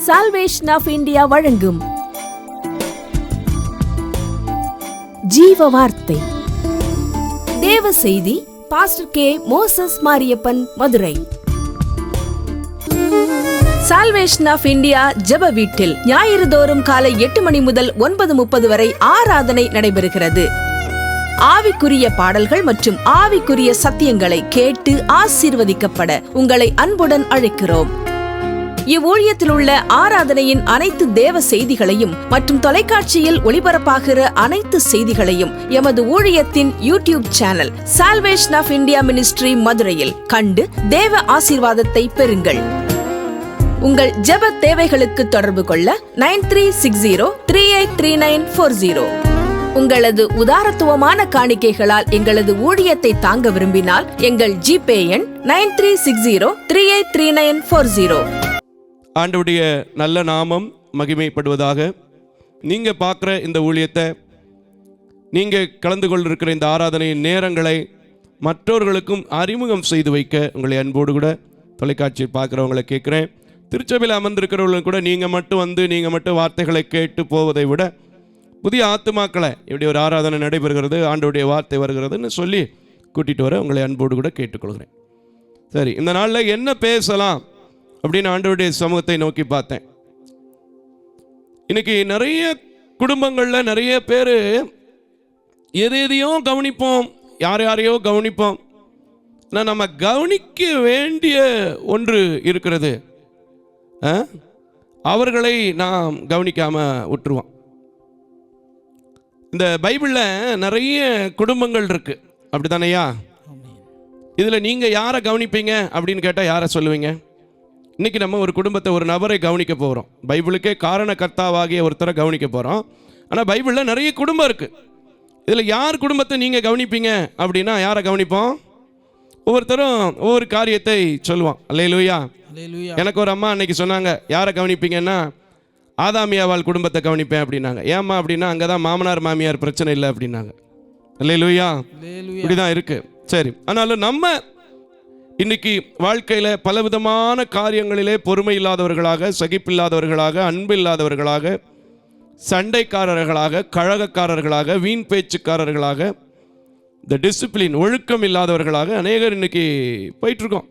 Salvation of India வழங்கும் ஜீவ வார்த்தை தேவ செய்தி. Pastor K. Moses Mariyappan, Madurai. Salvation of India ஜெப வீட்டில் ஞாயிறு தோறும் காலை 8 மணி முதல் 9:30 வரை ஆராதனை நடைபெறுகிறது. ஆவிக்குரிய பாடல்கள் மற்றும் ஆவிக்குரிய சத்தியங்களை கேட்டு ஆசீர்வதிக்கப்பட உங்களை அன்புடன் அழைக்கிறோம். இவ்வூழியத்தில் உள்ள ஆராதனையின் அனைத்து தேவ செய்திகளையும் மற்றும் தொலைக்காட்சியில் ஒளிபரப்பாகிற அனைத்து செய்திகளையும் எமது ஊழியத்தின் YouTube channel salvation of India ministry மதுரையில் கண்டு தேவ ஆசீர்வாதத்தை பெறுங்கள். உங்கள் ஜெப தேவைகளுக்கு தொடர்பு கொள்ள 9360383940. உங்களது உதாரத்துவமான காணிக்கைகளால் எங்களது ஊழியத்தை தாங்க விரும்பினால் எங்கள் ஜிபே எண் 9360383940. ஆண்டவருடைய நல்ல நாமம் மகிமைப்படுவதாக. நீங்கள் பார்க்குற இந்த ஊழியத்தை, நீங்கள் கலந்து கொண்டிருக்கிற இந்த ஆராதனையின் நேரங்களை மற்றவர்களுக்கும் அறிமுகம் செய்து வைக்க உங்களை அன்போடு கூட தொலைக்காட்சியில் பார்க்குறவங்களை கேட்குறேன். திருச்சபையில் அமர்ந்திருக்கிறவர்களும் கூட நீங்கள் மட்டும் வார்த்தைகளை கேட்டு போவதை விட புதிய ஆத்துமாக்களை இப்படி ஒரு ஆராதனை நடைபெறுகிறது, ஆண்டவருடைய வார்த்தை வருகிறதுன்னு சொல்லி கூட்டிகிட்டு வர உங்களை அன்போடு கூட கேட்டுக்கொள்கிறேன். சரி, இந்த நாளில் என்ன பேசலாம் அப்படின்னு ஆண்டவருடைய சமூகத்தை நோக்கி பார்த்தேன். இன்னைக்கு நிறைய குடும்பங்களில் நிறைய பேர் எதையோ கவனிப்போம், யாரையோ கவனிப்போம். ஆனால் நம்ம கவனிக்க வேண்டிய ஒன்று இருக்கிறது, அவர்களை நாம் கவனிக்காமல் விட்டுருவோம். இந்த பைபிளில் நிறைய குடும்பங்கள் இருக்கு, அப்படி தானையா? இதில் நீங்கள் யாரை கவனிப்பீங்க அப்படின்னு கேட்டால் யாரை சொல்லுவீங்க? இன்றைக்கி நம்ம ஒரு குடும்பத்தை, ஒரு நபரை கவனிக்க போகிறோம். பைபிளுக்கே காரணகர்த்தாவாகிய ஒருத்தரை கவனிக்க போகிறோம். ஆனால் பைபிளில் நிறைய குடும்பம் இருக்குது. இதில் யார் குடும்பத்தை நீங்கள் கவனிப்பீங்க அப்படின்னா யாரை கவனிப்போம்? ஒவ்வொருத்தரும் ஒவ்வொரு காரியத்தை சொல்லுவான். அல்லேலூயா. எனக்கு ஒரு அம்மா அன்னைக்கு சொன்னாங்க, யாரை கவனிப்பீங்கன்னா ஆதாமியாவால் குடும்பத்தை கவனிப்பேன் அப்படின்னாங்க. ஏம்மா அப்படின்னா அங்கே தான் மாமனார் மாமியார் பிரச்சனை இல்லை அப்படின்னாங்க. அல்லேலூயா. இப்படிதான் இருக்குது. சரி, ஆனாலும் நம்ம இன்னைக்கு வாழ்க்கையில் பலவிதமான காரியங்களிலே பொறுமை இல்லாதவர்களாக, சகிப்பில்லாதவர்களாக, அன்பு இல்லாதவர்களாக, சண்டைக்காரர்களாக, கழகக்காரர்களாக, வீண் பேச்சுக்காரர்களாக, இந்த டிசிப்ளின் ஒழுக்கம் இல்லாதவர்களாக அநேகர் இன்னைக்கு போயிட்டுருக்கோம்.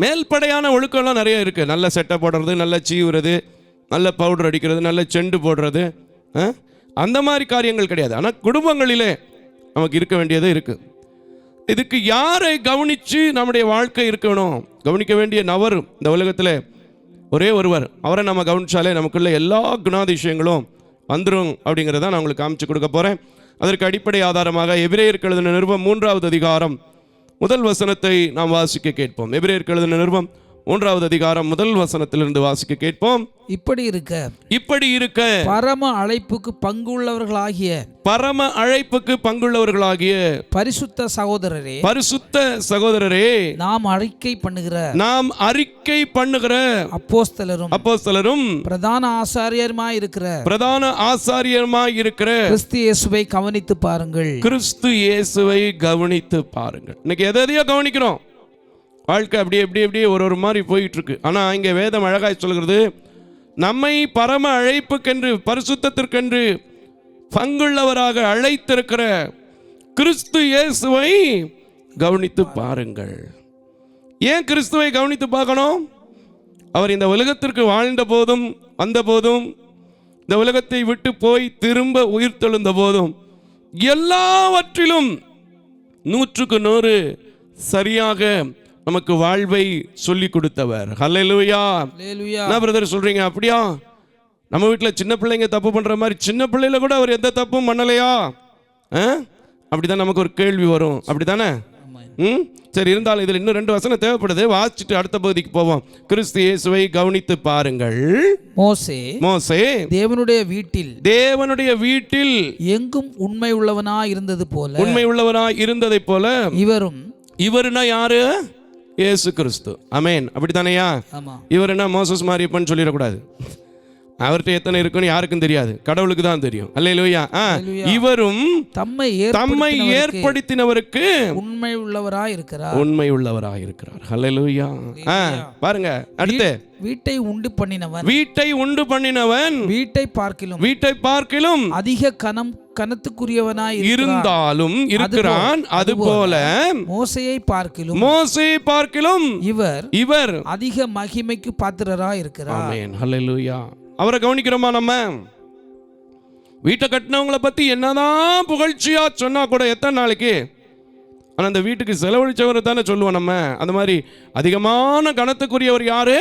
மேல்படையான ஒழுக்கம்லாம் நிறைய இருக்குது. நல்ல செட்டை போடுறது, நல்ல சீவுறது, நல்ல பவுடர் அடிக்கிறது, நல்ல செண்டு போடுறது, அந்த மாதிரி காரியங்கள் கிடையாது. ஆனால் குடும்பங்களிலே நமக்கு இருக்க வேண்டியது இருக்குது. இதுக்கு யாரை கவனித்து நம்முடைய வாழ்க்கை இருக்கணும்? கவனிக்க வேண்டிய நபர் இந்த உலகத்தில் ஒரே ஒருவர். அவரை நம்ம கவனித்தாலே நமக்குள்ள எல்லா குணாதிசயங்களும் வந்துடும் அப்படிங்கிறத நான் உங்களுக்கு காமிச்சு கொடுக்க போகிறேன். அதற்கு அடிப்படை ஆதாரமாக எபிரேயருக்கு எழுதின நிருபம் 3வது அதிகாரம் 1 வசனத்தை நாம் வாசிக்க கேட்போம். எபிரேயருக்கு எழுதின நிருபம் 3வது அதிகாரம் 1 வசனத்திலிருந்து வாசிக்க கேட்போம். இப்படி இருக்க பரம அழைப்புக்கு பங்குள்ளவர்களாகிய பரிசுத்த சகோதரரே, நாம் அறிக்கை பண்ணுகிற அப்போஸ்தலரும் பிரதான ஆசாரியருமாய் இருக்கிற கிறிஸ்து இயேசுவை கவனித்து பாருங்கள். இன்னைக்கு எதையோ கவனிக்கிறோம். வாழ்க்கை அப்படி ஒரு மாதிரி போயிட்டு இருக்கு. ஆனால் இங்கே வேதம் அழகாய் சொல்கிறது, நம்மை பரம அழைப்புக்கென்று, பரிசுத்தத்திற்கென்று பங்குள்ளவராக அழைத்திருக்கிற கிறிஸ்து இயேசுவை கவனித்து பாருங்கள். ஏன் கிறிஸ்துவை கவனித்து பார்க்கணும்? அவர் இந்த உலகத்திற்கு வாழ்ந்த போதும், வந்த போதும், இந்த உலகத்தை விட்டு போய் திரும்ப உயிர்த்தெழுந்த போதும், எல்லாவற்றிலும் 100க்கு 100 சரியாக நமக்கு வாழ்வை சொல்லி கொடுத்தவர். ஹல்லேலூயா. நான் பிரதர் சொல்றீங்க, அப்படியா? நம்ம வீட்டில் சின்ன பிள்ளைங்க தப்பு பண்ற மாதிரி சின்ன பிள்ளைல கூட அவர் எந்த தப்பும் பண்ணலையா? அப்படிதான் நமக்கு ஒரு கேள்வி வரும், அப்படித்தானே? சரி, இருந்தாலும் இதில் இன்னும் 2 வசனம் தேவைப்படுது. வாசிச்சுட்டு அடுத்த பகுதிக்கு போவோம். கிறிஸ்து இயேசுவை கவனித்து பாருங்கள். மோசே தேவனுடைய வீட்டில் எங்கும் உண்மை உள்ளவனாய் இருந்ததை போல இவருனா யாரு? இயேசு கிறிஸ்து. ஆமென். அப்படித்தானையா? இவருனா மோசஸ் மாரியப்பன் சொல்லிடக்கூடாது. அவர்கிட்ட எத்தனை இருக்குன்னு யாருக்கும் தெரியாது, கடவுளுக்கு தான் தெரியும். அல்லேலூயா. இவரும் தம்மை ஏற்படுத்தினவருக்கு உண்மை உள்ளவராய் இருக்கிறார். உண்மை உள்ளவராய் இருக்கிறார். அல்லேலூயா. பாருங்க அடுத்து, வீட்டை உண்டு பண்ணினவன் வீட்டை பார்க்கிலும் அதிக கனத்துக்குரியவனாய் இருந்தாலும் இருக்கிறான். அதுபோல மோசேயை பார்க்கிலும் இவர் அதிக மகிமைக்கு பாத்திரராய் இருக்கிறார். ஆமென். அல்லேலூயா. அவரை கவனிக்கிறோமா? நம்ம வீட்டை கட்டினவங்களை பத்தி என்னதான் புகழ்ச்சியா சொன்னா கூட எத்தனை நாளைக்கு, ஆனா அந்த வீட்டுக்கு செலவழிச்சவரை தானே சொல்லுவோம் நம்ம. அந்த மாதிரி அதிகமான கனத்துக்குரியவர் யாரு,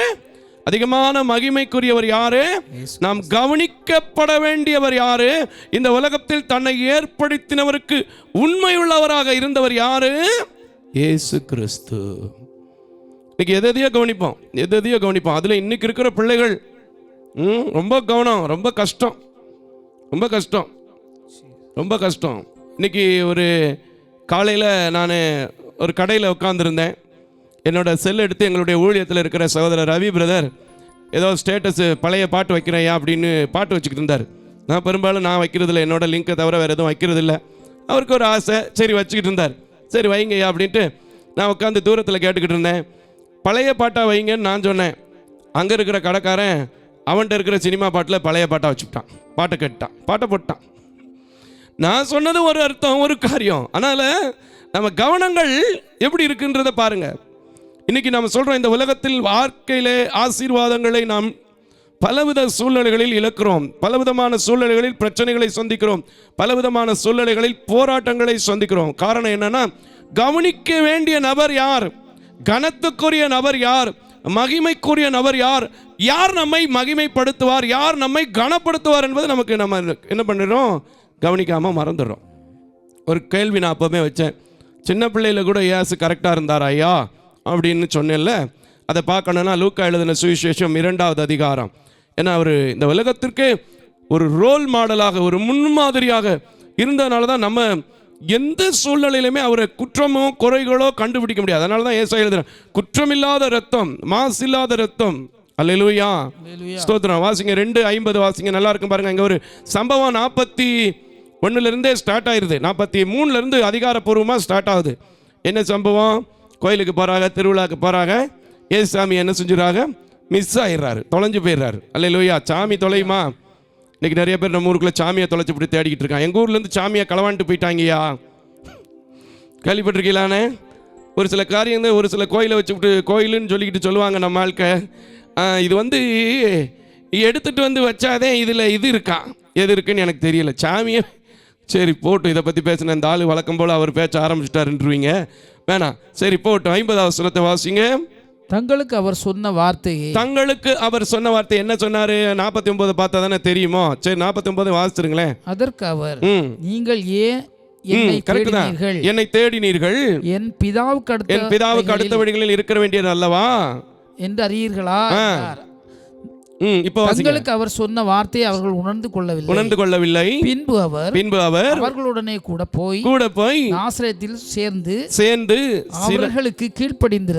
அதிகமான மகிமைக்குரியவர் யாரு, நாம் கவனிக்கப்பட வேண்டியவர் யாரு, இந்த உலகத்தில் தன்னை ஏற்படுத்தினவருக்கு உண்மை உள்ளவராக இருந்தவர் யாரு, இயேசு கிறிஸ்து. இன்னைக்கு எதையோ கவனிப்போம். அதுல இன்னைக்கு இருக்கிற பிள்ளைகள் ரொம்ப கவனம், ரொம்ப கஷ்டம். இன்னைக்கு ஒரு காலையில் நான் ஒரு கடையில் உட்காந்துருந்தேன். என்னோட செல் எடுத்து எங்களுடைய ஊழியத்தில் இருக்கிற சகோதரர் ரவி பிரதர் ஏதோ ஸ்டேட்டஸ் பழைய பாட்டு வைக்கிறேயா அப்படின்னு பாட்டு வச்சுக்கிட்டு இருந்தார். நான் பெரும்பாலும் நான் வைக்கிறதில்ல, என்னோட லிங்கை தவிர வேறு எதுவும் வைக்கிறதில்ல. அவருக்கு ஒரு ஆசை, சரி வச்சுக்கிட்டு இருந்தார். சரி வைங்கய்யா அப்படின்ட்டு நான் உட்காந்து தூரத்தில் கேட்டுக்கிட்டு இருந்தேன். பழைய பாட்டாக வைங்கன்னு நான் சொன்னேன். அங்கே இருக்கிற கடைக்காரன் அவன்கிட்ட இருக்கிற சினிமா பாட்டில் பழைய பாட்டாக வச்சுக்கிட்டான். பாட்டை கேட்டான், பாட்டை போட்டான். நான் சொன்னது ஒரு அர்த்தம், ஒரு காரியம். அதனால் நம்ம கவனங்கள் எப்படி இருக்குன்றதை பாருங்க. இன்னைக்கு நம்ம சொல்கிறோம், இந்த உலகத்தில் வாழ்க்கையிலே ஆசீர்வாதங்களை நாம் பலவித சூழ்நிலைகளில் இழக்கிறோம், பலவிதமான சூழ்நிலைகளில் பிரச்சனைகளை சந்திக்கிறோம், பலவிதமான சூழ்நிலைகளில் போராட்டங்களை சந்திக்கிறோம். காரணம் என்னன்னா, கவனிக்க வேண்டிய நபர் யார், கனத்துக்குரிய நபர் யார், மகிமைக்குரிய நபர் யார், யார் நம்மை மகிமைப்படுத்துவார், யார் நம்மை கனப்படுத்துவார் என்பது நமக்கு நம்ம என்ன பண்ணிடுறோம், கவனிக்காமல் மறந்துடுறோம். ஒரு கேள்வி நான் அப்போவே வச்சேன். சின்ன பிள்ளையில கூட ஏசு கரெக்டாக இருந்தார் ஐயா அப்படின்னு சொன்னேன்ல, அதை பார்க்கணுன்னா லூக்கா எழுதின சுவிசேஷம் 2வது அதிகாரம். ஏன்னா அவர் இந்த உலகத்திற்கு ஒரு ரோல் மாடலாக, ஒரு முன்மாதிரியாக இருந்ததுனால தான் நம்ம எந்த சூழ்நிலையிலுமே அவரை குற்றமோ குறைகளோ கண்டுபிடிக்க முடியாது. அதனால தான் ஏசாயா எழுதுறேன், குற்றமில்லாத ரத்தம், மாசில்லாத ரத்தம். அல்லேலூயா, ஸ்தோத்திரம். வாசிங்க 2:50 வாசிங்க, நல்லா இருக்கும் பாருங்க. இங்கே ஒரு சம்பவம் 41 ஸ்டார்ட் ஆயிருது, 43 அதிகாரப்பூர்வமாக ஸ்டார்ட் ஆகுது. என்ன சம்பவம்? கோயிலுக்கு போகிறாங்க, திருவிழாக்கு போகிறாங்க. ஏசாமி என்ன செஞ்சுறாங்க, மிஸ் ஆயிடுறாரு, தொலைஞ்சு போயிடுறாரு. அல்லேலூயா. சாமி தொலையுமா? இன்னைக்கு நிறைய பேர் நம்ம ஊருக்குள்ள சாமியை தொலைச்சி இப்படி தேடிக்கிட்டு இருக்காங்க. எங்கள் ஊர்லேருந்து சாமியை களவான்ட்டு போயிட்டாங்கய்யா, கேள்விப்பட்டிருக்கீங்களானே? ஒரு சில காரியங்கள் ஒரு சில கோயிலை வச்சுக்கிட்டு கோயிலுன்னு சொல்லிக்கிட்டு சொல்லுவாங்க நம்ம ஆட்கள். இது எடுத்துகிட்டு வச்சாதே இதில் இது இருக்கா, எது இருக்குன்னு எனக்கு தெரியல. சாமியை சரி போட்டு, இதை பற்றி பேசின இந்த ஆள் வழக்கம் போல் அவர் பேச்ச ஆரம்பிச்சிட்டாருன்றீங்க, வேணாம். சரி போட்டு 50வது வசனத்தை வாசிங்க. தங்களுக்கு அவர் சொன்ன வார்த்தை என்ன சொன்னாரு? 49 பார்த்தா தானே தெரியுமோ. சரி 49 வாசிச்சிருங்களேன். அதற்கு அவர், நீங்கள் ஏன் என்னை தேடினீர்கள், என் பிதாவுக்கு அடுத்த வழிகளில் இருக்க வேண்டியது அல்லவா என்று அறியீர்களா? தங்களுக்கு அவர் சொன்ன வார்த்தையை அவர்கள் உணர்ந்து கொள்ளவில்லை. பின்பு அவர் அவர்களுடனே கூட போய் நாசரேத்தில் சேர்ந்து அவர்களுக்கு கீழ்ப்படிந்து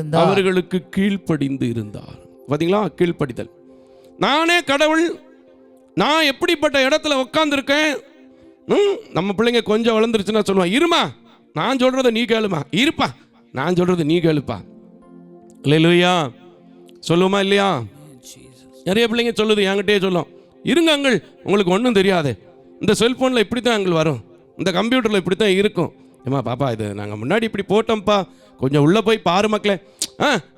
இருந்தார். பாத்தீங்களா, கீழ்ப்படிதல். நானே கடவுள், நான் எப்படிப்பட்ட இடத்துல உட்கார்ந்துருக்கேன். நம்ம பிள்ளைங்க கொஞ்சம் வளர்ந்துருச்சுன்னா சொல்லுவான், இருமா நான் சொல்றத நீ கேளுமா, இருப்பா நான் சொல்றத நீ கேளுப்பா. அல்லேலூயா. சொல்லுமா இல்லையா? நிறைய பிள்ளைங்க சொல்லுது, என்கிட்டயே சொல்லும், இருங்க அங்கிள் உங்களுக்கு ஒன்றும் தெரியாது, இந்த செல்ஃபோனில் இப்படி தான் அங்கிள் வரும், இந்த கம்ப்யூட்டரில் இப்படி தான் இருக்கும். ஏமா பாப்பா, இது நாங்கள் முன்னாடி இப்படி போட்டோம்ப்பா, கொஞ்சம் உள்ளே போய் பாரு மக்களே,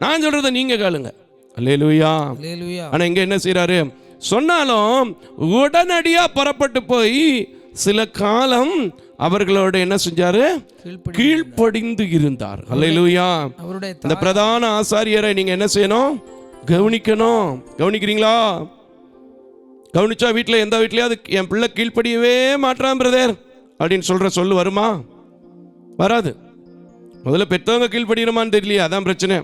நான் சொல்கிறத நீங்கள் கேளுங்க. அல்லேலூயா. ஆனால் இங்கே என்ன செய்கிறாரு, சொன்னாலும் உடனடியாக புறப்பட்டு போய் சில காலம் அவர்களோட என்ன செஞ்சாரு, கீழ்ப்படிந்து இருந்தார். அல்லேலூயா. இந்த பிரதான ஆசாரியரை நீங்கள் என்ன செய்யணும், கவனிக்கணும். கவனிக்கிறீங்களா? கவனிச்சா வீட்டில் எந்த வீட்லையாவது என் பிள்ளை கீழ்ப்படியவே மாட்டான் பிரதர் அப்படின்னு சொல்லு வருமா? வராது. முதல்ல பெற்றவங்க கீழ்ப்படியணுமான்னு தெரியலையே, அதான் பிரச்சனை.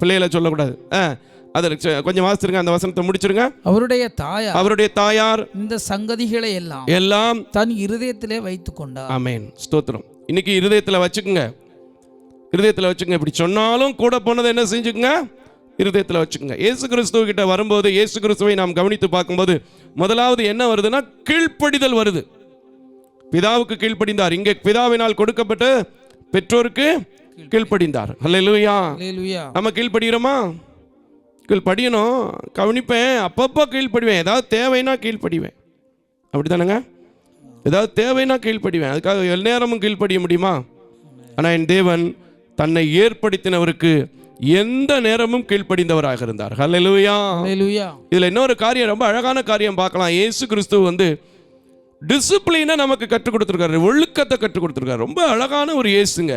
பிள்ளைகளை சொல்லக்கூடாது. அதை கொஞ்சம் வாசிச்சிருங்க, அந்த வசனத்தை முடிச்சிருங்க. அவருடைய தாயார் இந்த சங்கதிகளை எல்லாம் தன் இருதயத்திலே வைத்துக் கொண்டார். ஆமென், ஸ்தோத்திரம். இன்னைக்கு இருதயத்தில் வச்சுக்குங்க. இப்படி சொன்னாலும் கூட போனதை என்ன செஞ்சுக்குங்க, இருதயத்தில் வச்சுக்கோங்க. இயேசு கிறிஸ்துவ கிட்ட வரும்போது, இயேசு கிறிஸ்துவை நாம் கவனித்து பார்க்கும்போது முதலாவது என்ன வருதுன்னா கீழ்ப்படிதல் வருது. பிதாவுக்கு கீழ்ப்படிந்தார். இங்கே பிதாவினால் கொடுக்கப்பட்ட பெற்றோருக்கு கீழ்ப்படிந்தார். அல்லேலூயா. நம்ம கீழ்ப்படுகிறோமா? கீழ்ப்படியணும். கவனிப்பேன், அப்பப்போ கீழ்ப்படிவேன். ஏதாவது தேவைன்னா கீழ்ப்படிவேன். அப்படி தானேங்க? ஏதாவது தேவைன்னா கீழ்ப்படிவேன். அதுக்காக எந்நேரமும் கீழ்ப்படிய முடியுமா? ஆனால் என் தேவன் தன்னை ஏற்படுத்தினவருக்கு எந்த நேரமும் கீழ்ப்படிந்தவராக இருந்தார். ஹல்லேலூயா. இதில் இன்னொரு காரியம், ரொம்ப அழகான காரியம் பார்க்கலாம். இயேசு கிறிஸ்து டிசிப்ளினை நமக்கு கற்றுக் கொடுத்துருக்காரு, ஒழுக்கத்தை கற்றுக் கொடுத்துருக்காரு. ரொம்ப அழகான ஒரு இயேசுங்க.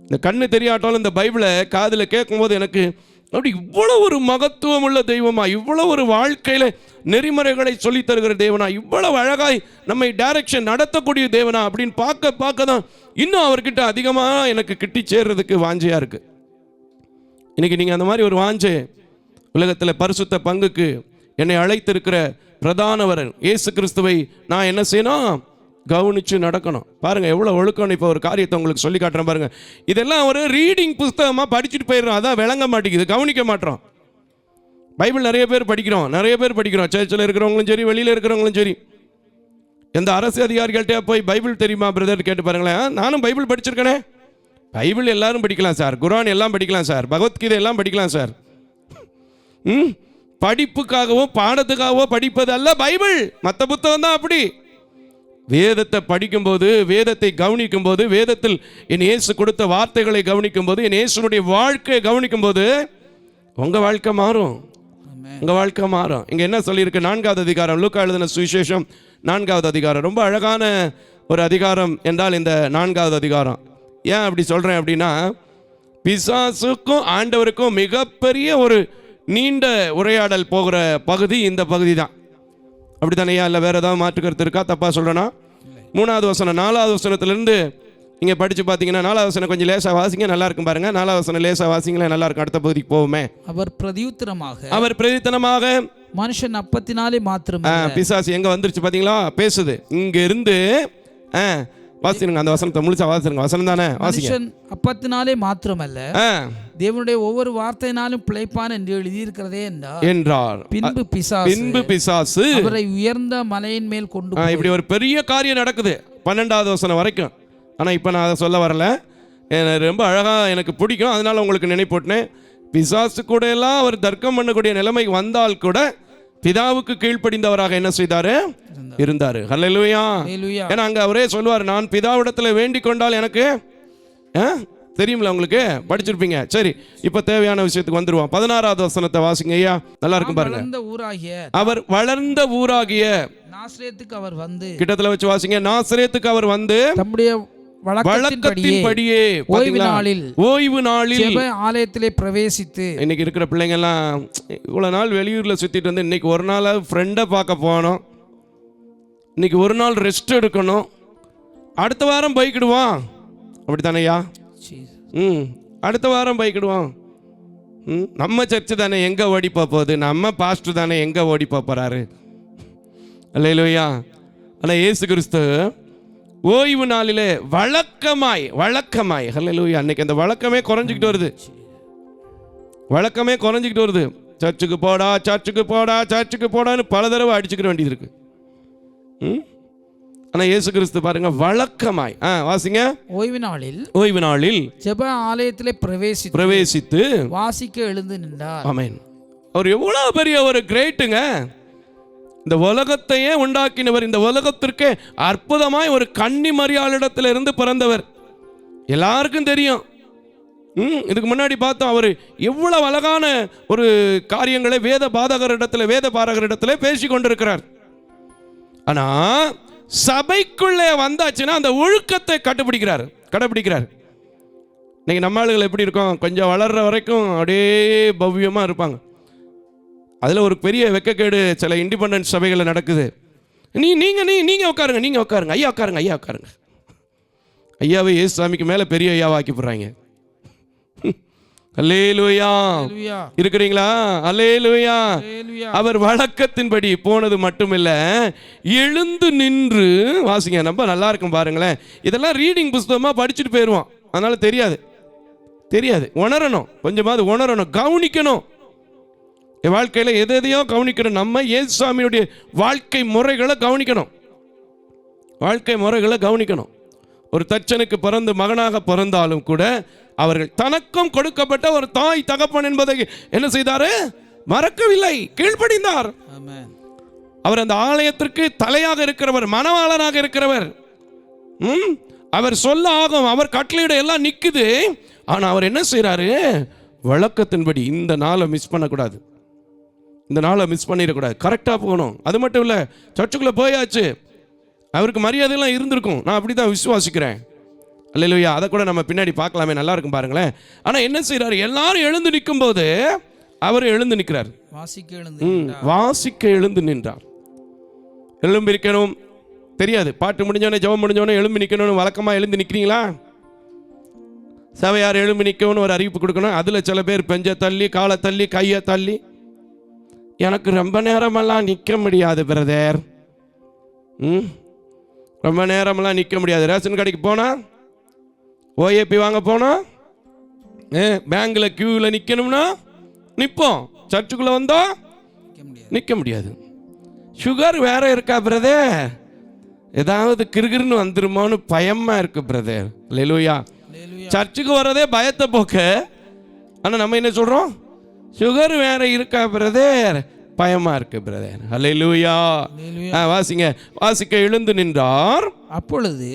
இந்த கண்ணு தெரியாட்டாலும் இந்த பைபிளை காதில் கேட்கும்போது எனக்கு அப்படி இவ்வளோ ஒரு மகத்துவம் உள்ள தெய்வமா, இவ்வளோ ஒரு வாழ்க்கையில் நெறிமுறைகளை சொல்லி தருகிற தேவனா, இவ்வளவு அழகாய் நம்மை டைரக்ஷன் நடத்தக்கூடிய தேவனா அப்படின்னு பார்க்க தான் இன்னும் அவர்கிட்ட அதிகமாக எனக்கு கிட்டி சேர்றதுக்கு வாஞ்சையாக இருக்குது. இன்னைக்கு நீங்கள் அந்த மாதிரி ஒரு வாஞ்சை உலகத்தில் பரிசுத்த பங்குக்கு என்னை அழைத்திருக்கிற பிரதானவர் இயேசு கிறிஸ்துவை நான் என்ன செய்யணும்? கவனித்து நடக்கணும். பாருங்கள் எவ்வளோ ஒழுக்கம். இப்போ ஒரு காரியத்தை உங்களுக்கு சொல்லி காட்டுறேன் பாருங்கள். இதெல்லாம் ஒரு ரீடிங் புஸ்தகமாக படிச்சுட்டு போயிடுறோம், அதான் விளங்க மாட்டேங்குது, கவனிக்க மாட்டோம். பைபிள் நிறைய பேர் படிக்கிறோம், சர்ச்சில் இருக்கிறவங்களும் சரி, வெளியில் இருக்கிறவங்களும் சரி. எந்த அரசு அதிகாரிகள்கிட்ட போய் பைபிள் தெரியுமா பிரதர் கேட்டு பாருங்களேன். நானும் பைபிள் படிச்சிருக்கேனே. பைபிள் எல்லாரும் படிக்கலாம் சார், குர்ஆன் எல்லாம் படிக்கலாம் சார், பகவத்கீதை எல்லாம் படிக்கலாம் சார். படிப்புக்காகவோ பாடத்துக்காகவோ படிப்பது அல்ல பைபிள். மற்ற புத்தகம் தான் அப்படி. வேதத்தை படிக்கும்போது, வேதத்தை கவனிக்கும் போது, வேதத்தில் என் இயேசு கொடுத்த வார்த்தைகளை கவனிக்கும் போது, என் இயேசுடைய வாழ்க்கையை கவனிக்கும் போது உங்கள் வாழ்க்கை மாறும். உங்கள் வாழ்க்கை மாறும். இங்கே என்ன சொல்லியிருக்கு? 4வது அதிகாரம், லூக்கா எழுதின சுவிசேஷம் 4வது அதிகாரம். ரொம்ப அழகான ஒரு அதிகாரம் என்றால் இந்த 4வது அதிகாரம். ஏன் அப்படி சொல்கிறேன் அப்படின்னா, பிசாசுக்கும் ஆண்டவருக்கும் மிகப்பெரிய ஒரு நீண்ட உரையாடல் போகிற பகுதி இந்த பகுதி தான். அப்படி தானேயா? இல்லை வேறு ஏதாவது மாற்று கருத்து இருக்கா? தப்பாக சொல்கிறேன்னா 3வது வசனம் 4வது வசனத்துலேருந்து நீங்கள் படித்து பார்த்தீங்கன்னா, 4வது வசனம் கொஞ்சம் லேசாக வாசிங்க, நல்லா இருக்கும் பாருங்கள். 4வது வசனம் லேசாக வாசிங்களேன், நல்லா இருக்கும். அடுத்த பகுதிக்கு போவோமே. அவர் பிரதியுத்தரமாக மனுஷன் அப்பத்தினாலே மாத்திரம். பிசாசு எங்கே வந்துருச்சு பார்த்தீங்களா? பேசுது. இங்கே இருந்து வாசிடுங்க, அந்த வசனத்தை முழுசா வாசிடுங்க. வசனம் தானே, வாசிங்க. அப்பத்தினாலே மாத்திரமல்ல, தேவனுடைய ஒவ்வொரு வார்த்தையினாலும் பிழைப்பான் என்று எழுதியிருக்கிறதே என்றார். பின்பு பிசாசு அவரை உயர்ந்த மலையின் மேல் கொண்டு. இப்படி ஒரு பெரிய காரியம் நடக்குது 12வது வசனம் வரைக்கும். ஆனால் இப்போ நான் அதை சொல்ல வரல. ரொம்ப அழகாக எனக்கு பிடிக்கும், அதனால உங்களுக்கு நினைப்போட்டேன். பிசாசு கூட எல்லாம் அவர் தர்க்கம் பண்ணக்கூடிய நிலைமை வந்தால் கூட பிதாவுக்கு கீழ்ப்படிந்தவராக என்ன செய்தாரு? இருந்தாரு. ஹல்லேலூயா. ஏன்னா அங்க அவரே சொல்லுவார், நான் பிதாவிடத்தில் வேண்டிக் கொண்டால் எனக்கு தெரியுமில்ல, உங்களுக்கு படிச்சிருப்பீங்க. சரி, இப்ப தேவையான விஷயத்துக்கு வந்துருவோம். 16வது வசனத்தை வாசிங்க ஐயா, நல்லா இருக்கும் பாருங்க. அவர் வளர்ந்த ஊராகிய நாசரேத்துக்கு அவர் வந்து, கிட்டத்துல வச்சு வாசிங்க. நாசரேத்துக்கு அவர் வந்து தம்முடைய வழக்கத்தின்படியே ஓய்வு நாளில் ஆலயத்திலே பிரவேசித்து. இன்னைக்கு இருக்கிற பிள்ளைங்க எல்லாம் இவ்வளவு நாள் வெளியூர்ல சுத்திட்டு வந்து இன்னைக்கு ஒரு நாள் ஃப்ரெண்டை பார்க்க போனோம், இன்னைக்கு ஒரு நாள் ரெஸ்ட் எடுக்கணும், அடுத்த வாரம் பைக்கிடுவான். அப்படித்தானையா? அடுத்த வாரம் பைக்கிடுவான். நம்ம சர்ச்சு தானே எங்க ஓடி போகுது, நம்ம பாஸ்டர் தானே எங்க ஓடி போறாரு. அல்லேலூயா. ஆனா இயேசு கிறிஸ்து ஓய்வு நாளிலே வழக்கமாய் ஹல்லேலூயா. அன்னைக்கு அந்த வழக்கமே குறைஞ்சிக்கிட்டு வருது. சர்ச்சுக்கு போடான்னு பல தடவை அடிச்சுக்கிற வேண்டியது இருக்கு. ஆனா இயேசு கிறிஸ்து பாருங்க வழக்கமாய் வாசிங்க. ஓய்வு நாளில் ஜெப ஆலயத்திலே பிரவேசித்து வாசிக்க எழுந்து நின்றார். ஆமென். அவர் எவ்வளவு பெரிய ஒரு கிரேட்டுங்க. இந்த உலகத்தையே உண்டாக்கினவர், இந்த உலகத்திற்கே அற்புதமாய் ஒரு கன்னி மரியாளிடத்தில் இருந்து பிறந்தவர். எல்லாருக்கும் தெரியும். இதுக்கு முன்னாடி பார்த்தோம் அவர் எவ்வளவு அழகான ஒரு காரியங்களை வேத பாரகரிடத்துல பேசி கொண்டிருக்கிறார். ஆனா சபைக்குள்ளே வந்தாச்சுன்னா அந்த ஒழுக்கத்தை கடைபிடிக்கிறார். இன்னைக்கு நம்ம ஆளுகள் எப்படி இருக்கும்? கொஞ்சம் வளர்ற வரைக்கும் அப்படியே பவ்யமா இருப்பாங்க. அதில் ஒரு பெரிய வெக்கக்கேடு சில இண்டிபெண்டன்ட் சபைகளில் நடக்குது. நீங்க உட்காருங்க, ஐயா உட்காருங்க. ஐயாவை இயேசு சாமிக்கு மேலே பெரிய ஐயாவை ஆக்கி போடுறாங்க. அல்லேலூயா. இருக்கிறீங்களா? அல்லேலூயா. அவர் வழக்கத்தின்படி போனது மட்டுமில்ல, எழுந்து நின்று வாசிங்க. ரொம்ப நல்லா இருக்கும் பாருங்களேன். இதெல்லாம் ரீடிங் புஸ்தகமாக படிச்சுட்டு போயிடுவோம், அதனால தெரியாது. தெரியாது. உணரணும், கொஞ்சமாவது உணரணும், கவனிக்கணும். என் வாழ்க்கையில் எதையோ கவனிக்கணும். நம்ம இயேசுசாமியுடைய வாழ்க்கை முறைகளை கவனிக்கணும். வாழ்க்கை முறைகளை கவனிக்கணும். ஒரு தச்சனுக்கு பிறந்து மகனாக பிறந்தாலும் கூட அவர்கள் தனக்கும் கொடுக்கப்பட்ட ஒரு தாய் தகப்பன் என்பதை என்ன செய்தாரு? மறக்கவில்லை, கீழ்ப்படிந்தார். அவர் அந்த ஆலயத்திற்கு தலையாக இருக்கிறவர், மணவாளனாக இருக்கிறவர். அவர் சொல்ல ஆகும், அவர் கட்டளையிட எல்லாம் நிக்குது. ஆனா அவர் என்ன செய்யறாரு? வழக்கத்தின்படி இந்த நாளை மிஸ் பண்ணக்கூடாது, இந்த நாளை மிஸ் பண்ணிடக்கூடாது, கரெக்டாக போகணும். அது மட்டும் இல்லை, சர்ச்சுக்குள்ளே போயாச்சு, அவருக்கு மரியாதையெல்லாம் இருந்திருக்கும். நான் அப்படி தான் விசுவாசிக்கிறேன். அல்லேலூயா. அதை கூட நம்ம பின்னாடி பார்க்கலாமே, நல்லா இருக்கும் பாருங்களேன். ஆனால் என்ன செய்கிறார்? எல்லாரும் எழுந்து நிற்கும் போது அவர் எழுந்து நிற்கிறார். வாசிக்க எழுந்து நின்றார். எழும்பி நிற்கணும் தெரியாது, பாட்டு முடிஞ்சோடனே ஜெபம் முடிஞ்சோடனே எழும்பி நிற்கணும்னு வழக்கமாக எழுந்து நிற்கிறீங்களா? சபையார் எழும்பி நிற்கணும்னு ஒரு அறிவிப்பு கொடுக்கணும். அதில் சில பேர் பெஞ்சை தள்ளி, காலை தள்ளி, கையை தள்ளி, எனக்கு ரொம்ப நேரமெல்லாம் நிற்க முடியாது பிரதர், ரொம்ப நேரமெல்லாம் நிற்க முடியாது. ரேஷன் கடைக்கு போனால், ஓஏபி வாங்க போனால், பேங்கில் கியூவில் நிற்கணும்னா நிற்போம், சர்ச்சுக்குள்ளே வந்தோம் நிற்க முடியாது. சுகர் வேற இருக்கா பிரதர், ஏதாவது கிருகிருன்னு வந்துருமோன்னு பயமாக இருக்கு பிரதர். அல்லேலூயா. சர்ச்சுக்கு வர்றதே பயத்தை போக்க. ஆனால் நம்ம என்ன சொல்கிறோம்? சுகர் வேற இருக்கா பிரதர், பயமா இருக்கு பிரதர். அல்லேலூயா. வாசிங்க. வாசிக்க எழுந்து நின்றார். அப்பொழுது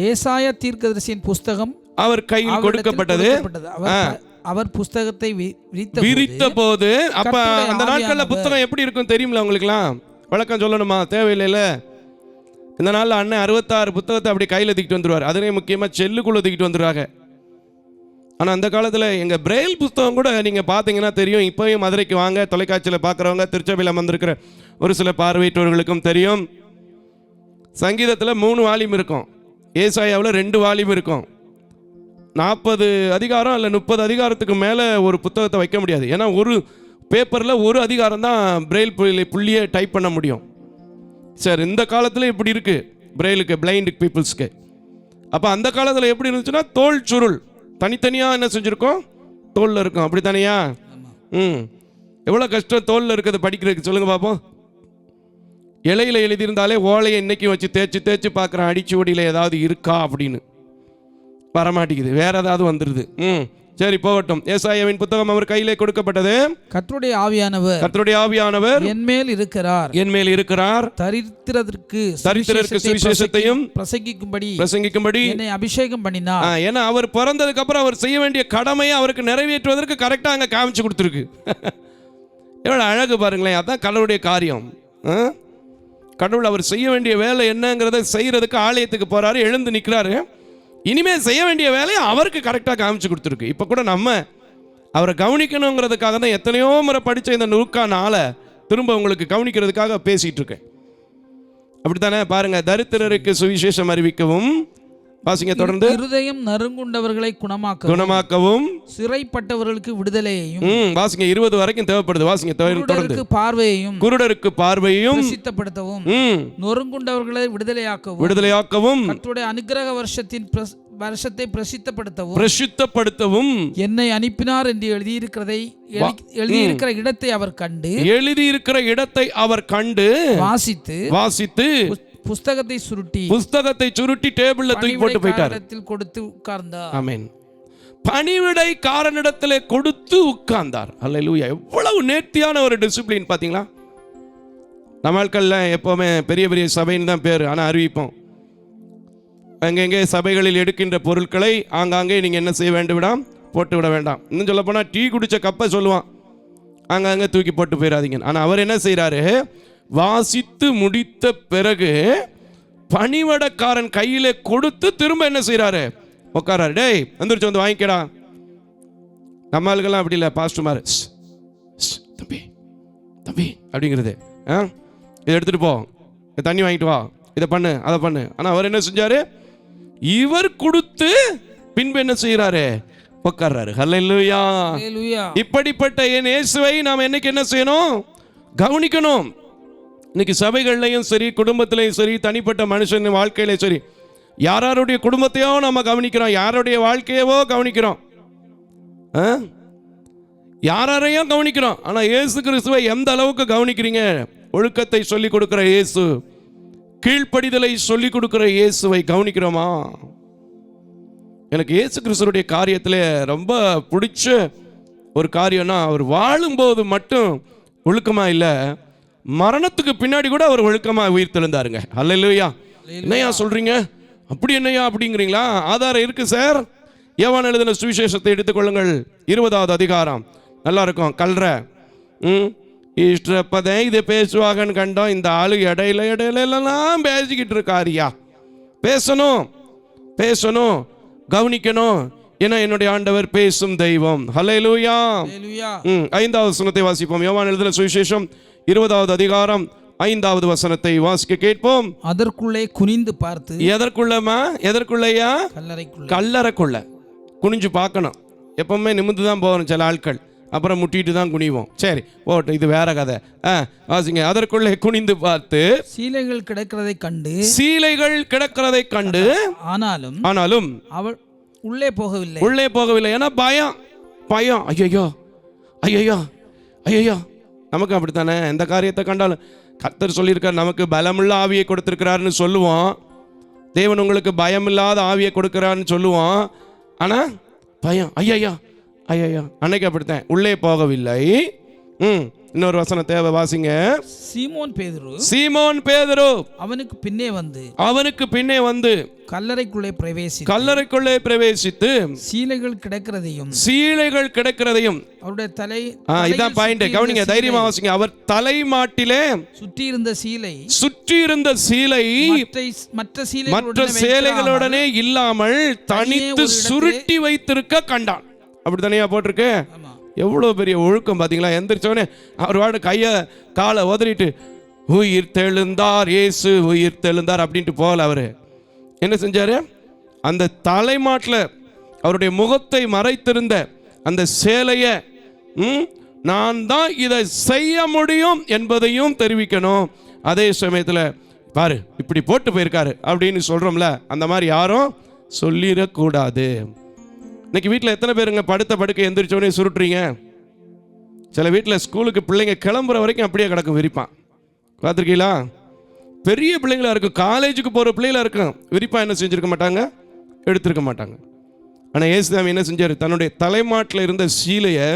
ஏசாயா தீர்க்கதரிசியின் புஸ்தகம் அவர் கையில் கொடுக்கப்பட்டது. அவர் புஸ்தகத்தை விரித்த போது, அப்ப அந்த நாட்கள்ல புத்தகம் எப்படி இருக்கும் தெரியுமில்ல உங்களுக்குலாம்? வழக்கம் சொல்லணுமா? தேவையில்லைல. இந்த நாளில் அண்ணன் 66 புத்தகத்தை அப்படி கையில் தூக்கிட்டு வந்துடுவார். அதுலேயே முக்கியமாக செல்லுக்குள்ளே தூக்கிட்டு வந்துடுவாங்க. ஆனால் அந்த காலத்தில் எங்கள் பிரெயில் புத்தகம் கூட நீங்கள் பார்த்தீங்கன்னா தெரியும். இப்போயும் மதுரைக்கு வாங்க, தொலைக்காட்சியில் பார்க்குறவங்க, திருச்சபையில் வந்திருக்கிற ஒரு சில பார்வையற்றவர்களுக்கும் தெரியும். சங்கீதத்தில் 3 வால்யூம் இருக்கும், ஏசாயாவில் 2 வால்யூம் இருக்கும். 40 அதிகாரம் இல்லை 30 அதிகாரத்துக்கு மேலே ஒரு புத்தகத்தை வைக்க முடியாது. ஏன்னா ஒரு பேப்பரில் ஒரு அதிகாரம் தான் பிரெயில் புள்ளியை டைப் பண்ண முடியும். சார் இந்த காலத்தில் இப்படி இருக்குது பிரெயிலுக்கு, பிளைண்ட் பீப்புள்ஸ்க்கு. அப்போ அந்த காலத்தில் எப்படி இருந்துச்சுன்னா, தோல் சுருள் தனித்தனியாக என்ன செஞ்சுருக்கோம்? தோலில் இருக்கும். அப்படி தானையா? எவ்வளோ கஷ்டம் தோலில் இருக்கிறது படிக்கிறதுக்கு, சொல்லுங்கள் பார்ப்போம். இலையில் எழுதியிருந்தாலே ஓலையை இன்னைக்கு வச்சு தேய்ச்சி தேய்ச்சி பார்க்குறேன், அடிச்சு ஒடியில் ஏதாவது இருக்கா அப்படின்னு. வரமாட்டேங்குது, வேற ஏதாவது வந்துடுது. சரி, போகட்டும். ஏசாயாவின் புத்தகம் அவர் கையிலே கொடுக்கப்பட்டது. கர்த்தருடைய ஆவியானவர் என்மேல் இருக்கிறார், தரித்திரருக்கு சுவிசேஷத்தையும் பிரசங்கிக்கும்படி என்னை அபிஷேகம் பண்ணினார். ஏன்னா அவர் பிறந்ததுக்கு அப்புறம் அவர் செய்ய வேண்டிய கடமையை அவருக்கு நிறைவேற்றுவதற்கு கரெக்டா அங்க காமிச்சு கொடுத்துருக்கு. எவ்வளவு அழகு பாருங்களேன். அதான் கடவுளுடைய காரியம். கடவுள் அவர் செய்ய வேண்டிய வேலை என்னங்கிறத செய்யறதுக்கு ஆலயத்துக்கு போறாரு, எழுந்து நிற்கிறாரு. இனிமேல் செய்ய வேண்டிய வேலையை அவருக்கு கரெக்டாக காமிச்சு கொடுத்துருக்கு. இப்போ கூட நம்ம அவரை கவனிக்கணுங்கிறதுக்காக தான் எத்தனையோ முறை படித்த இந்த நூற்கான ஆளை திரும்ப உங்களுக்கு கவனிக்கிறதுக்காக பேசிகிட்டு இருக்கேன். அப்படித்தானே? பாருங்க. தரித்திரருக்கு சுவிசேஷம் அறிவிக்கவும், வாசிங்க தொடர்ந்து. இருதயம் நறுங்குண்டவர்களை குணமாக்கவும், சிறைப்பட்டவர்களுக்கு விடுதலையையும். வாசிங்க 20 வரைக்கும் தேவைப்படுது. வாசிங்க தொடர்ந்து. குருடருக்கு பார்வையையும் பிரசித்தப்படுத்தவும், நொறுங்குண்டவர்களை விடுதலையாக்கவும், கர்த்தருடைய அனுக்கிரக வருஷத்தை பிரசித்தப்படுத்தவும் என்னை அனுப்பினார் என்று எழுதியிருக்கிற இடத்தை அவர் கண்டு வாசித்து புஸ்தகத்தை சுருட்டி டேபிள்ல தூக்கி போட்டு போயிட்டார். கொடுத்து உட்கார்ந்தார். ஆமென். பணிவிடை காரனிடத்திலே கொடுத்து உட்கார்ந்தார். அல்லேலூயா. எவ்வளவு நேர்த்தியான ஒரு டிசிப்ளின் பாத்தீங்களா? நம்ம ஆட்கள்ல எப்பவுமே பெரிய பெரிய சபைன்னு தான் பேர், ஆனா அறிவிப்போம். எங்கெங்கே சபைகளில் எடுக்கின்ற பொருட்களை ஆங்காங்கே நீங்கள் என்ன செய்ய வேண்டாம், போட்டு விட வேண்டாம். இன்னும் சொல்ல போனால் டீ குடித்த கப்பை சொல்லுவான், ஆங்காங்கே தூக்கி போட்டு போயிடாதீங்க. ஆனால் அவர் என்ன செய்கிறாரு? வாசித்து முடித்த பிறகு பணிவடக்காரன் கையிலே கொடுத்து திரும்ப என்ன செய்கிறாரு? உட்காராரு. டேய் வந்துருச்சு, வந்து வாங்கிக்கடா. நம்ம ஆளுக்கெல்லாம் அப்படி இல்லை, பாஸ்டர்மார் தம்பி தம்பி அப்படிங்கிறது. இதை எடுத்துகிட்டு போ, தண்ணி வாங்கிட்டு வா, இதை பண்ணு, அதை பண்ணு. ஆனால் அவர் என்ன செஞ்சாரு? இவர் கொடுத்து பின்பு என்ன செய்யறாரு? உட்கார்றாரு. ஹல்லேலூயா. இப்படிப்பட்ட என் இயேசுவை நாம் என்னைக்கு என்ன செய்யணும்? கவனிக்கணும். இன்னைக்கு சபைகள்லையும் சரி, குடும்பத்திலையும் சரி, தனிப்பட்ட மனுஷன் வாழ்க்கையிலையும் சரி, யாருடைய குடும்பத்தையோ நம்ம கவனிக்கிறோம், யாருடைய வாழ்க்கையவோ கவனிக்கிறோம். யாரையும் கவனிக்கிறோம், ஆனால் இயேசு கிறிஸ்துவை எந்த அளவுக்கு கவனிக்கிறீங்க? ஒழுக்கத்தை சொல்லிக் கொடுக்கிற இயேசு, கீழ்ப்படிதலை சொல்லிக் கொடுக்கிற இயேசுவை கவனிக்கிறோமா? எனக்கு இயேசு கிறிஸ்துடைய காரியத்தில் ரொம்ப பிடிச்ச ஒரு காரியம்னா, அவர் வாழும்போது மட்டும் ஒழுக்கமாக இல்லை, மரணத்துக்கு பின்னாடி கூட அவர் ஒழுக்கமாக உயிர் தெழுந்தாருங்க. அல்லேலூயா. என்னையா சொல்றீங்க? அப்படி என்னையா அப்படிங்கிறீங்களா? ஆதாரம் இருக்கு சார். யோவான் எழுதின சுவிசேஷத்தை எடுத்துக்கொள்ளுங்கள், 20வது அதிகாரம். நல்லா இருக்கும். கல்ற இஷ்டப்பதே இதை பேசுவாங்கன்னு கண்டோம். இந்த ஆளு இடையில எல்லாம் பேசிக்கிட்டு இருக்காரியா. பேசணும் பேசணும், கவனிக்கணும். ஏன்னா என்னுடைய ஆண்டவர் பேசும் தெய்வம். ஹல்லேலூயா. 5வது வசனத்தை வாசிப்போம். யோவான் எழுதின சுவிசேஷம் 20வது அதிகாரம் 5வது வசனத்தை வாசிக்க கேட்போம். அதற்குள்ளே குனிந்து பார்த்து. எதற்குள்ளமா? எதற்குள்ளையா? கல்லறைக்குள்ள குனிஞ்சு பார்க்கணும். எப்பவுமே நிமிந்து தான் போகணும் சில ஆட்கள், அப்புறம் முட்டிட்டு தான் குனிவோம். சரி ஓட்டு, இது வேற கதை. வாசிங்க. அதற்குள்ளே குனிந்து பார்த்து சீலைகள் கிடக்கிறதை கண்டு. சீலைகள் கிடக்கிறதை கண்டு ஆனாலும் அவள் உள்ளே போகவில்லை. உள்ளே போகவில்லை. ஏன்னா பயம். பயம். ஐயோ ஐயோ ஐயோ. நமக்கு அப்படித்தானே. எந்த காரியத்தை கண்டாலும் கர்த்தர் சொல்லியிருக்கார், நமக்கு பலமுள்ள ஆவியை கொடுத்திருக்கிறாருன்னு சொல்லுவோம். தேவன் உங்களுக்கு பயமில்லாத ஆவியை கொடுக்கிறாருன்னு சொல்லுவோம். ஆனால் பயம். ஐயா ஐயா. அன்னைக்கு அப்படித்தான், உள்ளே போகவில்லை. இன்னொரு வசனம் தேவை, வாசிங்க. சீமோன் பேதுரு அவனுக்கு பின்னே வந்து கல்லறைக்குள்ளே பிரவேசித்து சீலைகள் கிடக்கிறதையும் அவருடைய தலை. இதான் பாயிண்ட், கவனிங்க, தைரியமா வாசிங்க. அவர் தலைமாட்டிலே சுற்றியிருந்த சீலை மற்ற சேலைகளுடனே இல்லாமல் தனித்து சுருட்டி வைத்திருக்க கண்டான். அப்படி தனியா போட்டிருக்கு. எவ்வளோ பெரிய ஒழுக்கம் பார்த்தீங்களா? எந்திரிச்சோடனே அவர் வாட கையை காலை உதறிட்டு உயிர் தெழுந்தார், இயேசு உயிர் தெழுந்தார் அப்படின்ட்டு போகல. அவர் என்ன செஞ்சார்? அந்த தலைமாட்டில் அவருடைய முகத்தை மறைத்திருந்த அந்த சேலையை நான் தான் இதை செய்ய முடியும் என்பதையும் தெரிவிக்கணும். அதே சமயத்தில் பாரு இப்படி போட்டு போயிருக்காரு அப்படின்னு சொல்கிறோம்ல, அந்த மாதிரி யாரும் சொல்லிடக்கூடாது. இன்னைக்கு வீட்டில் எத்தனை பேருங்க படுத்த படுக்க எந்திரிச்சோடனே சுருட்டுறீங்க? சில வீட்டில் ஸ்கூலுக்கு பிள்ளைங்க கிளம்புற வரைக்கும் அப்படியே கிடக்கும் விரிப்பான். பார்த்துருக்கீங்களா? பெரிய பிள்ளைங்களா இருக்கும், காலேஜுக்கு போகிற பிள்ளைங்களா இருக்கும், விரிப்பான் என்ன செஞ்சுருக்க மாட்டாங்க, எடுத்திருக்க மாட்டாங்க. ஆனால் இயேசுதாமி என்ன செஞ்சார்? தன்னுடைய தலைமாட்டில் இருந்த சீலையை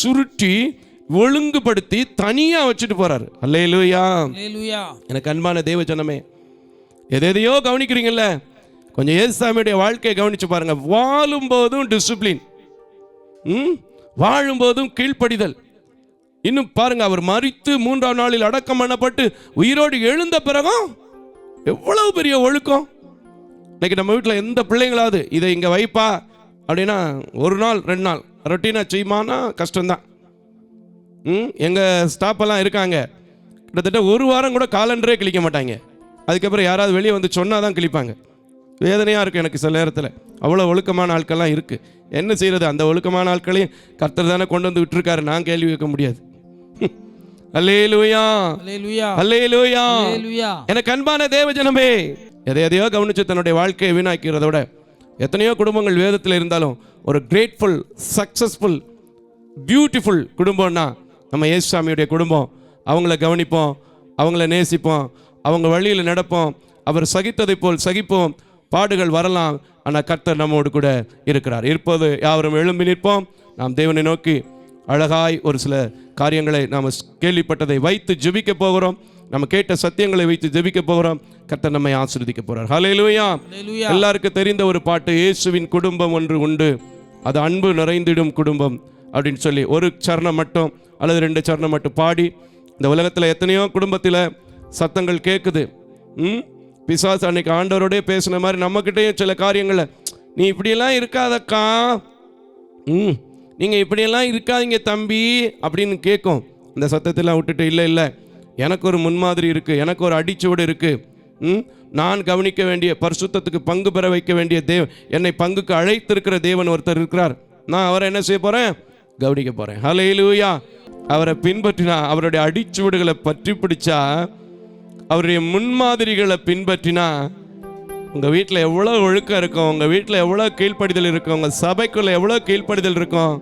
சுருட்டி ஒழுங்குபடுத்தி தனியாக வச்சுட்டு போறாரு. அல்லேலூயா. எனக்கு அன்பான தேவ ஜனமே, எதையோ கவனிக்கிறீங்கல்ல, கொஞ்சம் இயேசுசாமியுடைய வாழ்க்கையை கவனிச்சு பாருங்க. வாழும் போதும் டிசிப்ளின், வாழும்போதும் கீழ்ப்படிதல். இன்னும் பாருங்க, அவர் மரித்து 3ஆம் நாளில் அடக்கம் பண்ணப்பட்டு உயிரோடு எழுந்த பிறகும் எவ்வளவு பெரிய ஒழுக்கம். இன்னைக்கு நம்ம வீட்டில் எந்த பிள்ளைங்களாவது இதை இங்கே வைப்பா அப்படின்னா 1 நாள் 2 நாள் ரொட்டீனாக செய்யுமானா கஷ்டம்தான். எங்கள் ஸ்டாஃபெல்லாம் இருக்காங்க, கிட்டத்தட்ட 1 வாரம் கூட காலண்டரே கிழிக்க மாட்டாங்க. அதுக்கப்புறம் யாராவது வெளியே வந்து சொன்னால் தான் கிழிப்பாங்க. வேதனையாக இருக்குது எனக்கு சில நேரத்தில். அவ்வளோ ஒழுக்கமான ஆட்கள்லாம் இருக்குது. என்ன செய்கிறது? அந்த ஒழுக்கமான ஆட்களையும் கர்த்தர் தானே கொண்டு வந்து விட்டுருக்காரு, நான் கேள்வி வைக்க முடியாது. அல்லேலூயா, அல்லேலூயா. எனக்கு அன்பான தேவஜனமே, எதையோ கவனிச்சு தன்னுடைய வாழ்க்கையை வீணாக்கிறதோட எத்தனையோ குடும்பங்கள் வேதத்தில் இருந்தாலும் ஒரு கிரேட்ஃபுல், சக்சஸ்ஃபுல், பியூட்டிஃபுல் குடும்பம்னா நம்ம இயேசுசாமியுடைய குடும்பம். அவங்கள கவனிப்போம், அவங்கள நேசிப்போம், அவங்க வழியில் நடப்போம், அவர் சகித்ததை போல் சகிப்போம். பாடுகள் வரலாம், ஆனால் கர்த்தர் நம்மோடு கூட இருக்கிறார். இருப்பது யாவரும் எழும்பி நிற்போம். நாம் தேவனை நோக்கி அழகாய் ஒரு சில காரியங்களை நாம் கேள்விப்பட்டதை வைத்து ஜெபிக்க போகிறோம். நம்ம கேட்ட சத்தியங்களை வைத்து ஜெபிக்க போகிறோம். கர்த்தர் நம்மை ஆசீர்வதிக்க போறார். ஹல்லேலூயா. எல்லாருக்கும் தெரிந்த ஒரு பாட்டு, இயேசுவின் குடும்பம் ஒன்று உண்டு, அது அன்பு நிறைந்திடும் குடும்பம் அப்படின்னு சொல்லி ஒரு சரணம் மட்டும் அல்லது 2 சரணம் மட்டும் பாடி, இந்த உலகத்தில் எத்தனையோ குடும்பத்தில் சத்தங்கள் கேட்குது. பிசாசு அன்னைக்கு ஆண்டவரோடய பேசின மாதிரி நம்மக்கிட்டேயும் சில காரியங்களை, நீ இப்படியெல்லாம் இருக்காதக்கா, நீங்கள் இப்படியெல்லாம் இருக்காதீங்க தம்பி அப்படின்னு கேட்கும். இந்த சத்தத்தெல்லாம் விட்டுட்டு இல்லை எனக்கு ஒரு முன்மாதிரி இருக்குது, எனக்கு ஒரு அடிச்சுவடு இருக்குது, நான் கவனிக்க வேண்டிய பரிசுத்தத்துக்கு பங்கு பெற வைக்க வேண்டிய என்னை பங்குக்கு அழைத்திருக்கிற தேவன் ஒருத்தர் இருக்கிறார். நான் அவரை என்ன செய்ய போகிறேன்? கவனிக்க போகிறேன். ஹல்லேலூயா. அவரை பின்பற்றினா, அவருடைய அடிச்சுவடுகளை பற்றி பிடிச்சா, அவருடைய முன்மாதிரிகளை பின்பற்றினா உங்கள் வீட்டில் எவ்வளோ ஒழுக்கம் இருக்கும், உங்கள் வீட்டில் எவ்வளோ கீழ்ப்படிதல் இருக்கும், உங்கள் சபைக்குள்ள எவ்வளோ கீழ்ப்படிதல் இருக்கும்.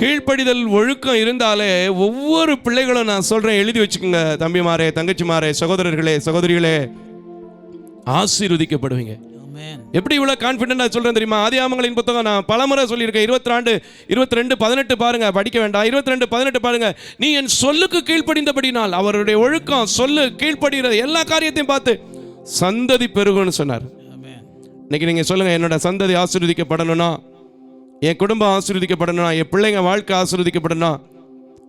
கீழ்ப்படிதல் ஒழுக்கம் இருந்தாலே ஒவ்வொரு பிள்ளைகளும், நான் சொல்கிறேன், எழுதி வச்சுக்கோங்க தம்பிமாரே, தங்கச்சிமாரே, சகோதரர்களே, சகோதரிகளே, ஆசீர்வதிக்கப்படுவீங்க. எப்படி இவ்வளோ கான்ஃபிடென்ட்டாக சொல்கிறேன் தெரியுமா? ஆதியாகமங்களின் புத்தகம் நான் பலமுறை சொல்லியிருக்கேன். 22:18 பாருங்க, படிக்க வேண்டாம். 22:18 பாருங்க. நீ என் சொல்லுக்கு கீழ்ப்படிந்தபடினால், அவருடைய ஒழுக்கம், சொல்லு, கீழ்ப்படுகிறது எல்லா காரியத்தையும் பார்த்து சந்ததி பெருகும்னு சொன்னார். இன்னைக்கு நீங்கள் சொல்லுங்கள், என்னோட சந்ததி ஆசீர்வதிக்கப்படணும்னா, என் குடும்பம் ஆசீர்வதிக்கப்படணும்னா, என் பிள்ளைங்க வாழ்க்கை ஆசீர்வதிக்கப்படணும்,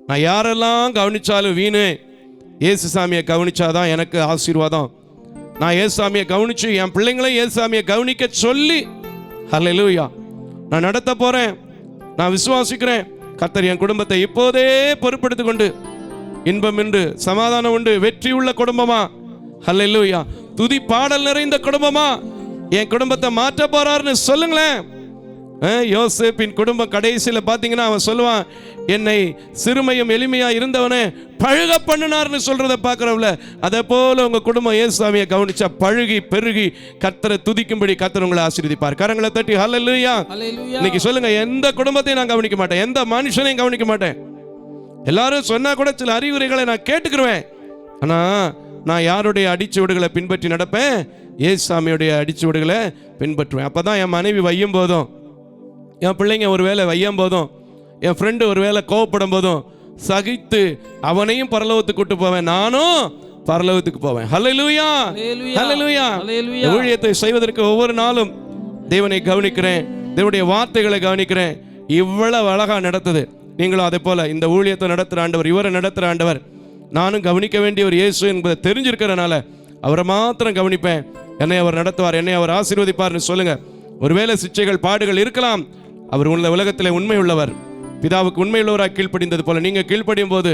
நான் யாரெல்லாம் கவனிச்சாலும் வீணு, ஏசுசாமியை கவனிச்சாதான் எனக்கு ஆசீர்வாதம். நான் ஏசுசாமியை கவனிச்சு என் பிள்ளைங்களையும் ஏசுசாமியை கவனிக்க சொல்லி, ஹல்லேலூயா, நான் நடத்த போறேன். நான் விசுவாசிக்கிறேன், கர்த்தர் என் குடும்பத்தை இப்போதே பொறுப்பெடுத்து கொண்டு இன்பம் உண்டு, சமாதானம் உண்டு, வெற்றி உள்ள குடும்பமா, ஹல்லேலூயா, துதி பாடல் நிறைந்த குடும்பமா என் குடும்பத்தை மாற்ற போறாருன்னு சொல்லுங்களேன். யோசேப்பின் குடும்பம் கடைசியில் பார்த்தீங்கன்னா அவன் சொல்லுவான், என்னை சிறுமையும் எளிமையா இருந்தவனே பழுக பண்ணினார்னு சொல்றதை பார்க்குறவங்கள, அதே போல உங்க குடும்பம் ஏசுசாமியை கவனிச்சா பழுகி பெருகி கர்த்தரை துதிக்கும்படி கர்த்தர் உங்களை ஆசீர்வதிப்பார். கரங்களை தட்டி ஹல்லேலூயா. இன்னைக்கு சொல்லுங்க, எந்த குடும்பத்தையும் நான் கவனிக்க மாட்டேன், எந்த மனுஷனையும் கவனிக்க மாட்டேன். எல்லாரும் சொன்னா கூட சில அறிவுரைகளை நான் கேட்டுக்கிருவேன். ஆனா நான் யாருடைய அடிச்சுவடுகளை பின்பற்றி நடப்பேன்? ஏசுசாமியுடைய அடிச்சுவடுகளை பின்பற்றுவேன். அப்பதான் என் மனைவி வையும் போதும், என் பிள்ளைங்க ஒரு வேளை வையும் போதும், என் ஃப்ரெண்டு ஒரு வேளை கோவப்படும் போதும் சகித்து அவனையும் பரலோகத்துக்கு கூட்டு போவேன், நானும் பரலோகத்துக்கு போவேன். ஹல்லேலூயா, ஹல்லேலூயா. ஊழியத்தை செய்வதற்கு ஒவ்வொரு நாளும் தேவனை கவனிக்கிறேன், தேவனுடைய வார்த்தைகளை கவனிக்கிறேன். இவ்வளவு அழகா நடத்துது. நீங்களும் அதே போல இந்த ஊழியத்தை நடத்துகிற ஆண்டவர், இவரை நடத்துகிற ஆண்டவர், நானும் கவனிக்க வேண்டிய ஒரு இயேசு என்பதை தெரிஞ்சிருக்கிறனால அவரை மாத்திரம் கவனிப்பேன். என்னை அவர் நடத்துவார், என்னை அவர் ஆசீர்வதிப்பார்னு சொல்லுங்க. ஒருவேளை சிச்சைகள் பாடுகள் இருக்கலாம், அவர் உள்ள உலகத்தில் உண்மை உள்ளவர். பிதாவுக்கு உண்மையுள்ளவராக கீழ்ப்படிந்தது போல நீங்க கீழ்ப்படியும் போது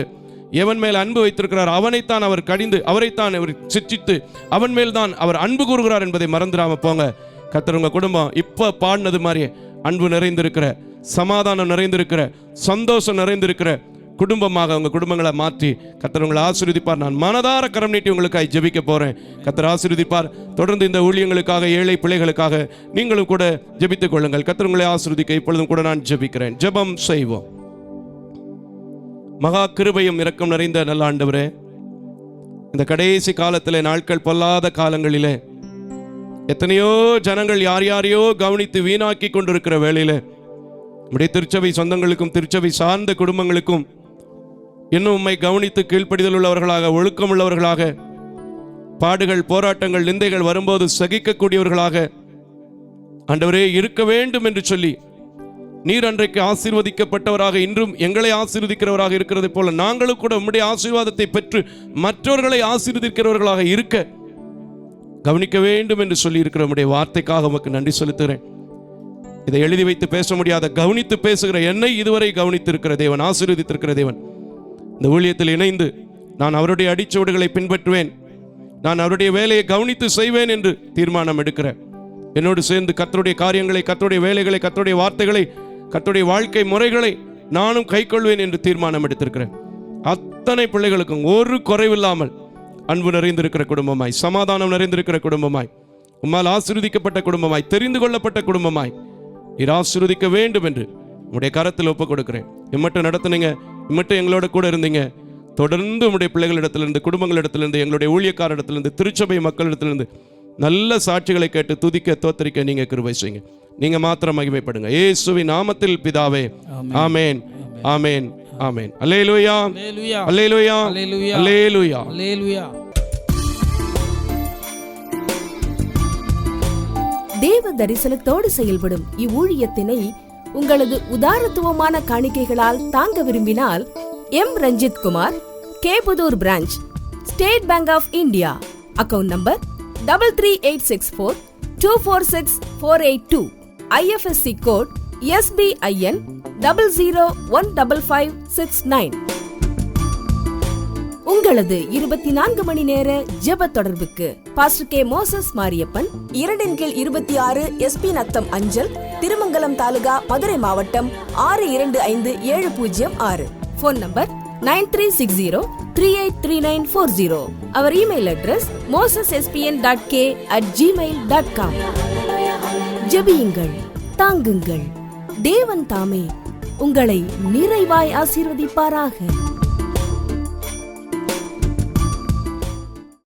எவன் மேல் அன்பு வைத்திருக்கிறார் அவனைத்தான் அவர் கடிந்து, அவரைத்தான் அவர் சிச்சித்து, அவன் மேல் தான் அவர் அன்பு கூறுகிறார் என்பதை மறந்துடாம போங்க. கர்த்தர் உங்க குடும்பம் இப்ப பாடினது மாதிரி அன்பு நிறைந்திருக்கிற, சமாதானம் நிறைந்திருக்கிற, சந்தோஷம் நிறைந்திருக்கிற குடும்பமாக உங்க குடும்பங்களை மாற்றி கர்த்தர் உங்களை ஆசீர்வதிப்பார். நான் மனதார கரம் நீட்டி உங்களுக்காக ஜெபிக்க போறேன். கர்த்தர் ஆசீர்வதிப்பார். தொடர்ந்து இந்த ஊழியங்களுக்காக, ஏழை பிள்ளைகளுக்காக நீங்களும் கூட ஜெபித்துக் கொள்ளுங்கள். கர்த்தர் உங்களை ஆசீர்வதிக்க இப்பொழுதும் கூட நான் ஜெபிக்கிறேன். ஜெபம் செய்வோம். மகா கிருபையும் இரக்கம் நிறைந்த நல்ல ஆண்டவரே, இந்த கடைசி காலத்திலே, நாட்கள் பொல்லாத காலங்களிலே எத்தனையோ ஜனங்கள் யார் யாரையோ கவனித்து வீணாக்கி கொண்டிருக்கிற வேளையிலே நம்முடைய திருச்சபை சொந்தங்களுக்கும் திருச்சபை சார்ந்த குடும்பங்களுக்கும் இன்னும் உம்மை கவனித்து கீழ்ப்படிதல் உள்ளவர்களாக, ஒழுக்கம் உள்ளவர்களாக, பாடுகள், போராட்டங்கள், நிந்தைகள் வரும்போது சகிக்கக்கூடியவர்களாக ஆண்டவரே இருக்க வேண்டும் என்று சொல்லி நீர் அன்றைக்கு ஆசீர்வதிக்கப்பட்டவராக இன்றும் எங்களை ஆசீர்வதிக்கிறவராக இருக்கிறது போல நாங்களும் கூட உம்முடைய ஆசீர்வாதத்தை பெற்று மற்றவர்களை ஆசீர்வதிக்கிறவர்களாக இருக்க கவனிக்க வேண்டும் என்று சொல்லி இருக்கிற உம்முடைய வார்த்தைக்காக உமக்கு நன்றி செலுத்துகிறேன். இதை எழுதி வைத்து பேச முடியாத, கவனித்து பேசுகிற என்னை இதுவரை கவனித்திருக்கிற தேவன், ஆசீர்வதித்திருக்கிற தேவன், இந்த ஊழியத்தில் இணைந்து நான் அவருடைய அடிச்சுவடுகளை பின்பற்றுவேன், நான் அவருடைய வேலையை கவனித்து செய்வேன் என்று தீர்மானம் எடுக்கிறேன். என்னோடு சேர்ந்து கர்த்தருடைய காரியங்களை, கர்த்தருடைய வேலைகளை, கர்த்தருடைய வார்த்தைகளை, கர்த்தருடைய வாழ்க்கை முறைகளை நானும் கைக்கொள்வேன் என்று தீர்மானம் எடுத்திருக்கிறேன். அத்தனை பிள்ளைகளுக்கும் ஒரு குறைவில்லாமல் அன்பு நிறைந்திருக்கிற குடும்பமாய், சமாதானம் நிறைந்திருக்கிற குடும்பமாய், உம்மால் ஆசீர்வதிக்கப்பட்ட குடும்பமாய், தெரிந்து கொள்ளப்பட்ட குடும்பமாய் நீர் ஆசீர்வதிக்க வேண்டும் என்று உம்முடைய கரத்தில் ஒப்புக் கொடுக்கிறேன். இம்மட்டும் நடத்துனீங்க, இம்மட்டும் எங்களோட கூட இருந்தீங்க. தொடர்ந்து உம்முடைய பிள்ளைகளிடத்திலிருந்து, குடும்பங்களிடத்திலிருந்து, எங்களுடைய ஊழியக்காரிடத்திலிருந்து, திருச்சபை மக்களிடத்திலிருந்து நல்ல சாட்சிகளை கேட்டு துதிக்க, தோத்தரிக்க நீங்க கிருபை செய்யுங்க. நீங்க மாத்திரம் மகிமைப்படுங்க. இயேசுவின் நாமத்தில் பிதாவே, ஆமென், ஆமென், ஆமென். அல்லேலூயா, அல்லேலூயா, அல்லேலூயா, அல்லேலூயா. தேவ தரிசனத்தோடு செயல்படும் இவ்வூழியத்தினை உங்களது உதாரத்துவமான காணிக்கைகளால் தாங்க விரும்பினால் M Ranjith Kumar, Kaeputhur branch, State Bank of India, account number 3386424648, IFSC code SBIN 00155569. உங்களது 24 மணி நேர ஜெப தொடர்புக்கு pastor K Moses Mariyappan, 2/26 SP Natham அஞ்சல், திருமங்கலம் தாலுகா, மதுரை மாவட்டம் 625706. Phone number 9360 383940. Our email address mosespn.k@gmail.com. ஜெபியுங்கள், தாங்குங்கள். தேவன் தாமே உங்களை நிறைவாய் ஆசீர்வதிப்பாராக.